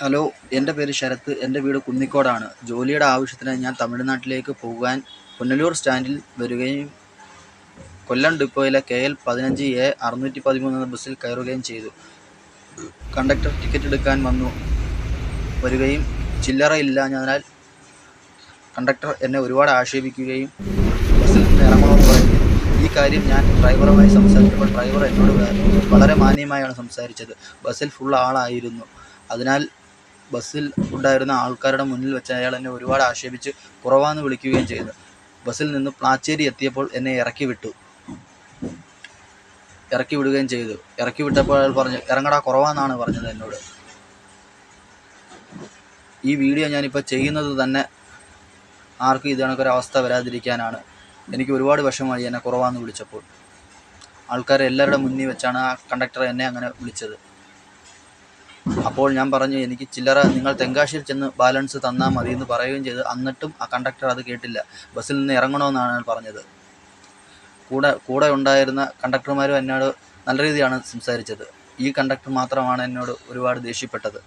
Hello, എൻ്റെ പേര് ശരത്ത്. എൻ്റെ വീട് കുന്നിക്കോടാണ്. ജോലിയുടെ ആവശ്യത്തിന് ഞാൻ തമിഴ്നാട്ടിലേക്ക് പോകാൻ പുനലൂർ സ്റ്റാൻഡിൽ വരികയും കൊല്ലം ഡിപ്പോയിലെ KL 15A 613 എന്ന ബസ്സിൽ കയറുകയും ചെയ്തു. കണ്ടക്ടർ ടിക്കറ്റ് എടുക്കാൻ വരികയും ചില്ലറ ഇല്ലാഞ്ഞതിനാൽ കണ്ടക്ടർ എന്നെ ഒരുപാട് ആക്ഷേപിക്കുകയും ബസ്സിൽ നിന്ന് ഇറങ്ങണമെന്ന് പറയുകയും. ഈ കാര്യം ഞാൻ ഡ്രൈവറുമായി സംസാരിച്ചപ്പോൾ ഡ്രൈവർ എന്നോട് വളരെ മാന്യമായാണ് സംസാരിച്ചത്. ബസ്സിൽ ഫുൾ ആളായിരുന്നു. അതിനാൽ ബസ്സിൽ ഉണ്ടായിരുന്ന ആൾക്കാരുടെ മുന്നിൽ വെച്ച് അയാൾ എന്നെ ഒരുപാട് ആക്ഷേപിച്ച് കുറവാന്ന് വിളിക്കുകയും ചെയ്തു. ബസ്സിൽ നിന്ന് പ്ലാച്ചേരി എത്തിയപ്പോൾ എന്നെ ഇറക്കി വിടുകയും ചെയ്തു. ഇറക്കി വിട്ടപ്പോൾ അയാൾ പറഞ്ഞു, ഇറങ്ങടാ, കുറവാന്നാണ് പറഞ്ഞത് എന്നോട്. ഈ വീഡിയോ ഞാനിപ്പോൾ ചെയ്യുന്നത് തന്നെ ആർക്കും ഇത് കണക്കൊരവസ്ഥ വരാതിരിക്കാനാണ്. എനിക്ക് ഒരുപാട് വിഷമമായി എന്നെ കുറവാന്ന് വിളിച്ചപ്പോൾ. ആൾക്കാരെല്ലാവരുടെ മുന്നിൽ വെച്ചാണ് ആ കണ്ടക്ടർ എന്നെ അങ്ങനെ വിളിച്ചത്. അപ്പോൾ ഞാൻ പറഞ്ഞു, എനിക്ക് ചില്ലറ നിങ്ങൾ തെങ്കാശിയിൽ ചെന്ന് ബാലൻസ് തന്നാൽ മതി എന്ന് പറയുകയും ചെയ്തു. എന്നിട്ടും ആ കണ്ടക്ടർ അത് കേട്ടില്ല. ബസ്സിൽ നിന്ന് ഇറങ്ങണമെന്നാണ് ഞാൻ പറഞ്ഞത്. കൂടെ ഉണ്ടായിരുന്ന കണ്ടക്ടർമാരും എന്നോട് നല്ല രീതിയാണ് സംസാരിച്ചത്. ഈ കണ്ടക്ടർ മാത്രമാണ് എന്നോട് ഒരുപാട് ദേഷ്യപ്പെട്ടത്.